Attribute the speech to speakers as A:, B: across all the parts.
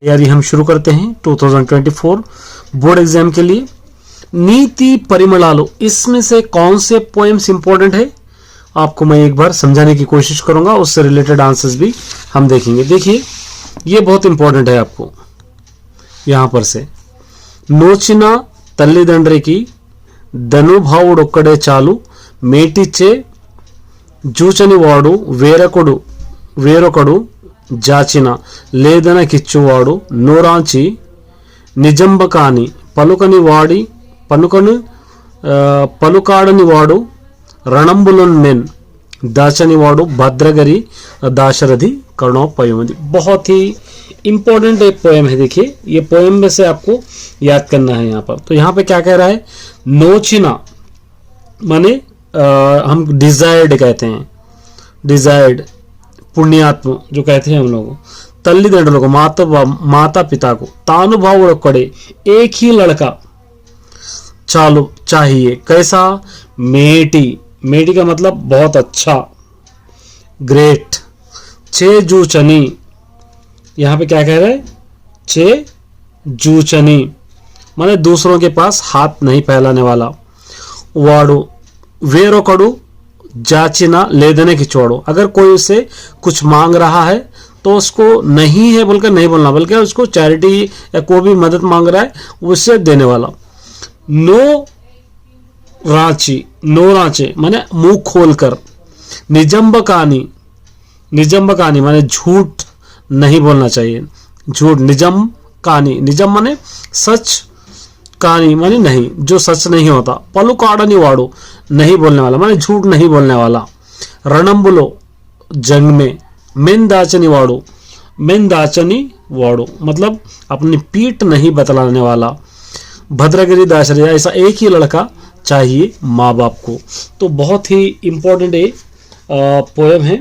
A: तैयारी हम शुरू करते हैं 2024 बोर्ड एग्जाम के लिए। नीति परिमलालो, इसमें से कौन से पोएम्स इंपॉर्टेंट है आपको मैं एक बार समझाने की कोशिश करूंगा, उससे रिलेटेड आंसर्स भी हम देखेंगे। देखिए ये बहुत इंपॉर्टेंट है आपको, यहां पर से నోచిన తల్లిదండ్రికి ధనుభావుడొక్కడే చాలు మేటిచ్చే జూచని వాడు వేరొకడు జాచిన లేదనకిచ్చువాడు నోరాంచి నిజంబకాని పలుకాడని వాడు రణంబులొన్నెన్ दाचनी वाड़ू भद्रगरी दाशरथी कर्णोपयुमति। बहुत ही इंपॉर्टेंट एक पोएम है। देखिए ये पोएम में से आपको याद करना है यहाँ पर। तो यहाँ पे क्या कह रहा है, नोचिना माने हम डिजायर्ड कहते हैं, डिजायर्ड पुण्यात्म जो कहते हैं हम लोग, तल्लिदंड्रुल को माता पिता को, तानुभावुडोक्कड़े एक ही लड़का चालू चाहिए, कैसा, मेटी, मेटी का मतलब बहुत अच्छा, ग्रेट। चे जूचनी, यहाँ पे क्या कह रहे हैं, चे जूचनी माने दूसरों के पास हाथ नहीं फैलाने वाला। वाड़ू वेरोकड़ू जाचिना लेदने की चोड़ो, अगर कोई उससे कुछ मांग रहा है तो उसको नहीं है बोलकर नहीं बोलना, बल्कि उसको चैरिटी या कोई भी मदद मांग रहा है उससे देने वाला। नो रांची, नो रांचे माने मुंह खोलकर। निजंबकानी, निजंबकानी माने झूठ नहीं बोलना चाहिए, झूठ। निजम कानी, निजम माने सच, कानी माने नहीं, जो सच नहीं होता। पलुकाड़नी वाड़ो नहीं बोलने वाला माने झूठ नहीं बोलने वाला। रणंबुलो जंग में। मेंदाचनी वाड़ो, मेंदाचनी वाड़ो मतलब अपनी पीठ नहीं बतलाने वाला। भद्रगिरी दाशरथी, ऐसा एक ही लड़का चाहिए माँ बाप को। तो बहुत ही इम्पोर्टेंट एक पोएम है।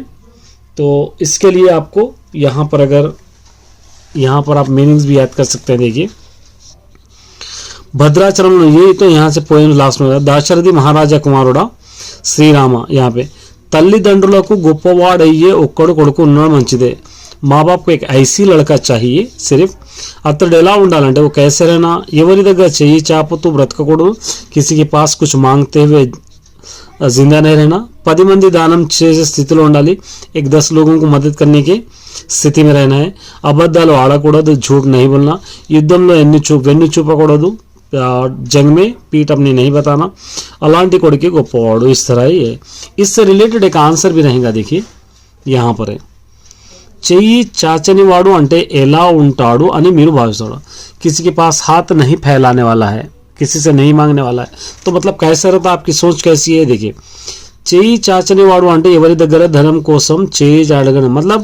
A: तो इसके लिए आपको यहाँ पर अगर यहाँ पर आप मीनिंग्स भी याद कर सकते हैं। देखिए भद्राचलम, ये तो यहाँ से पोएम लास्ट में दाशरथी महाराजा कुमारुड़ा శ్రీరామ। यहाँ पे తల్లిదండ్రులకు గొప్పవాడయ్యే ఒక్కడు కొడుకు ఉన్నాడు మంచిదే, माँ बाप को एक ऐसी लड़का चाहिए सिर्फ। అతడు ఎలా ఉండాలంటే वो कैसे रहना, ఎవరి దగ్గర చెయ్యి చాపుతూ బ్రతకకూడదు, किसी के पास कुछ मांगते हुए जिंदा नहीं रहना। 10 మంది దానం చేసే స్థితిలో ఉండాలి, एक 10 लोगों को मदद करने की स्थिति में रहना है। అబద్ధాలు ఆడకూడదు, झूठ नहीं बोलना। యుద్ధంలో వెన్ను చూపకూడదు, जंग में पीठ अपनी नहीं बताना। అలాంటి కొడుకే గొప్పవాడు, इस तरह ही है। इससे रिलेटेड एक आंसर भी रहेगा। देखिए यहाँ पर है, చెయ్యి చాచని వాడు అంటే ఎలా ఉంటాడు అని మీరు భావిస్తాడు, किसी के पास हाथ नहीं फैलाने वाला है, किसी से नहीं मांगने वाला है। तो मतलब कैसा रहता, आपकी सोच कैसी है। देखिए చెయ్యి చాచని వాడు అంటే ఎవరి దగ్గర ధనం కోసం చెయ్యి అడగడం, मतलब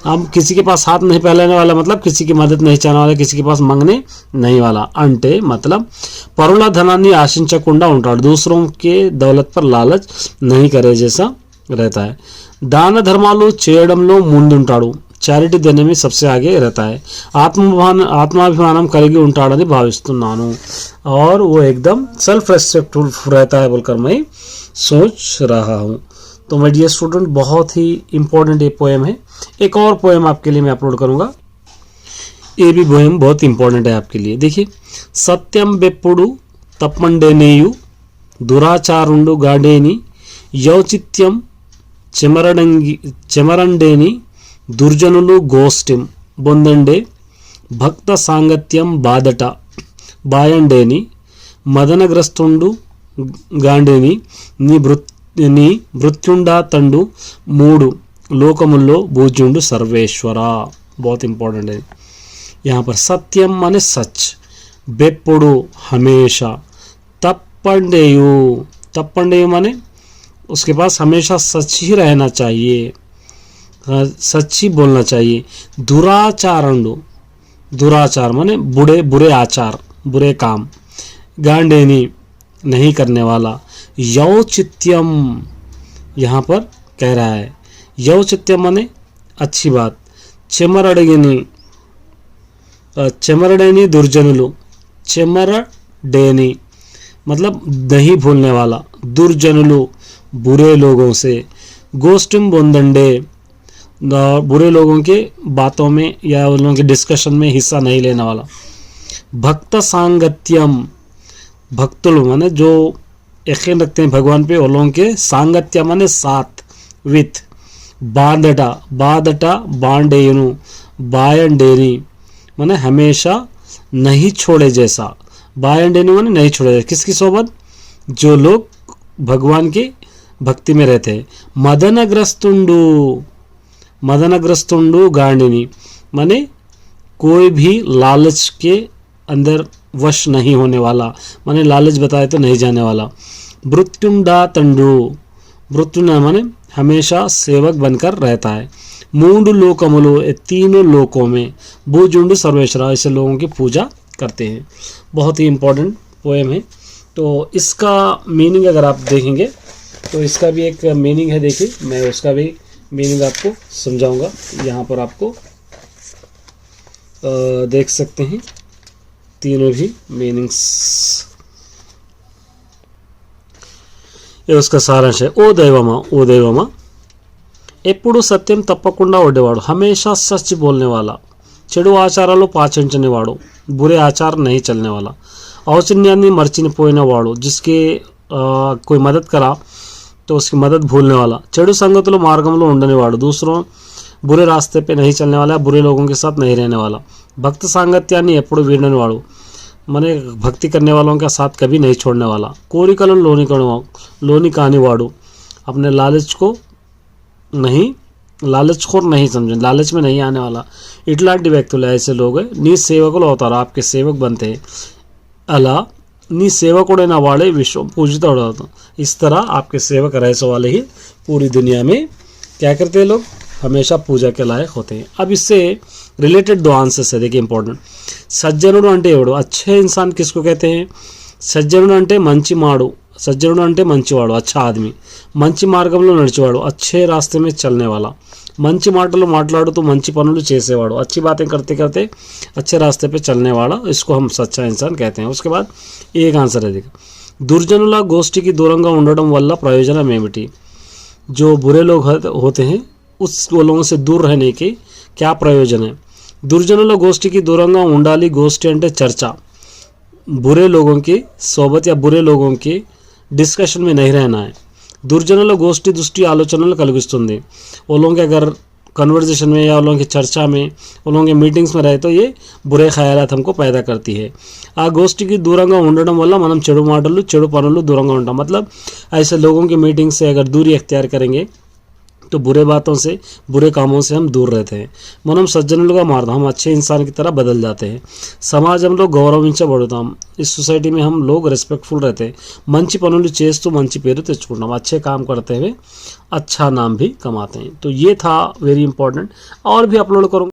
A: हम किसी के पास हाथ नहीं फैलाने वाला, मतलब किसी की मदद नहीं चाहने वाला, किसी के पास मांगने नहीं वाला। అంటే मतलब పరుల ధనాన్ని ఆశించకుండా ఉంటాడు, दूसरों के दौलत पर लालच नहीं करे जैसा रहता है। दान धर्माలు చేయడంలో ముందుంటాడు, चैरिटी देने में सबसे आगे रहता है। आत्माभिमाనం కలిగి ఉంటాడని భావిస్తున్నాను, और वो एकदम सेल्फ रेस्पेक्टफुल रहता है बोलकर मैं सोच रहा हूँ। तो माय डियर स्टूडेंट, बहुत ही इंपॉर्टेंट ये पोएम है। एक और पोएम आपके लिए मैं अपलोड करूँगा, ये भी पोएम बहुत इंपॉर्टेंट है आपके लिए। देखिए सत्यम बेప్పుడు తప్పండేనేయు దురాచారుండు గాడేని యౌచిత్యం చెమరండేని దుర్జనులు గోష్ఠిం బొందండే భక్త సాంగత్యం బాదట బాయండేని మదనగ్రస్తుండు గాండేని నీ మృత్యుండా తండు మూడు లోకముల్లో భూజ్యుండు सर्वेश्वरा। बहुत इंपॉर्टेंट है यहाँ पर। सत्यम माने सच, बेప్పుడు हमेशा, तप्पंडेयु, तप्पंडेयु माने उसके पास हमेशा सच ही रहना चाहिए, सच ही बोलना चाहिए। दुराचारंडु, दुराचार माने बुरे आचार, बुरे काम। गांडेनी नहीं करने वाला। यौचित्यम यहाँ पर कह रहा है, यौचित्यम माने अच्छी बात। చెమరడేని दुर्जनुलु, చెమరడేని मतलब नहीं भूलने वाला, दुर्जनुलु बुरे लोगों से। गोष्ठिम बొందండే बुरे लोगों के बातों में या उन लोगों के डिस्कशन में हिस्सा नहीं लेने वाला। भक्त सांगत्यम, भक्तुल माने जो यकीन रखते हैं भगवान पे, उन लोगों के सांगत्य माने साथ, विथ। बांधटा, बाधटा बांडेनु, बायंडेनी माने हमेशा नहीं छोड़े जैसा, बायंडेनु माने नहीं छोड़े जैसा। किसकी सोबत? जो लोग भगवान की भक्ति में रहते हैं। मदनग्रस्तुंडु, मदनग्रस्तुंडु गांडिनी माने कोई भी लालच के अंदर वश नहीं होने वाला, माने लालच बताए तो नहीं जाने वाला। मृत्युंडा तंडु, मृत्युंडा माने हमेशा सेवक बनकर रहता है। मूंड लोकमुलो, ये तीनों लोकों में। भूजुंड सर्वेश्वरा, ऐसे लोगों की पूजा करते हैं। बहुत ही इंपॉर्टेंट पोएम है। तो इसका मीनिंग अगर आप देखेंगे तो इसका भी एक मीनिंग है, देखिए मैं उसका भी मीनिंग आपको समझाऊंगा। यहाँ पर आपको देख सकते हैं तीनों भी मीनिंग्स। ये उसका सारांश है। ओ दैवमा, ओ दैवमा, ఎప్పుడు సత్యం తప్పకుండా ఉండేవాడు, हमेशा सच बोलने वाला, చెడు ఆచారాలు పాటించనివాడు, बुरे आचार नहीं चलने वाला, औचिन्याన్ని మర్చిపోయినవాడు, जिसके कोई मदद करा तो उसकी मदद भूलने वाला, చెడు సంగతులు మార్గంలో ఉండనివాడు, दूसरों बुरे रास्ते पे नहीं चलने वाला, बुरे लोगों के साथ नहीं रहने वाला, भक्त సాంగత్యాన్ని ఎప్పుడు వీడనివాడు, माने भक्ति करने वालों का साथ कभी नहीं छोड़ने वाला, కోరికలు लोनी కానివాడు, अपने लालच को नहीं, लालचखोर नहीं समझे, लालच में नहीं आने वाला, इटलांटी व्यक्ति ऐसे लोग हैं। नी सेवकुలు అవుతారు, आपके सेवक बनते हैं। अला नी सेवकुడైన वाले विश्व पूजितुడు అవుతాం। इस तरह आपके सेवक रहने वाले ही पूरी दुनिया में क्या करते हैं लोग, हमेशा पूजा के लायक होते हैं। अब इससे रिलेटेड दो आंसर्स है, देखिए इंपॉर्टेंट। सज्जनुడు అంటే ఎవడు? अच्छे इंसान किसको कहते हैं? సజ్జనుడు అంటే మంచి మాడు, సజ్జనుడు అంటే మంచివాడు, अच्छा आदमी, మంచి మార్గంలో నడిచేవాడు, अच्छे रास्ते में चलने वाला, మంచి మాటలు మాట్లాడుతూ మంచి పనులు చేసేవాడు, अच्छी बातें करते करते अच्छे रास्ते पे चलने वाला, इसको हम सच्चा इंसान कहते हैं। उसके बाद एक आंसर है, देखिए దుర్జనుల గోష్ఠికి దూరంగా ఉండడం వల్ల ప్రయోజనం ఏమిటి? जो बुरे लोग होते हैं उस लोगों से दूर रहने के क्या प्रयोजन है? దుర్జనుల గోష్ఠికి దూరంగా ఉండాలి, గోష్ఠి అంటే చర్చ, बुरे लोगों की सोबत या बुरे लोगों की डिस्कशन में नहीं रहना है। दुर्जनुల गोष्ठी दुष्टि आलोचनలు కలిగిస్తుంది। वो लोग अगर कन्वर्सेशन में या उन लोगों की चर्चा में, उन लोगों के मीटिंग्स में रहे तो ये बुरे ख्यालात हमको पैदा करती है। आ गोष्ठी की दूరంగా ఉండడం వల్ల మనం చెడు మాటలు చెడు పనులు దూరంగా ఉంటాం। मतलब ऐसे लोगों की मीटिंग से अगर दूरी अख्तियार करेंगे तो बुरे बातों से, बुरे कामों से हम दूर रहते हैं। మనం సజ్జనులుగా మారతాం, हम अच्छे इंसान की तरह बदल जाते हैं। సమాజంలో గౌరవించబడతాం, इस सोसाइटी में हम लोग रिस्पेक्टफुल रहते हैं। మంచి పనులు చేస్తూ మంచి పేరు తెచ్చుకుంటాం, अच्छे काम करते हुए अच्छा नाम भी कमाते हैं। तो ये था वेरी इंपॉर्टेंट, और भी अपलोड करूँगा।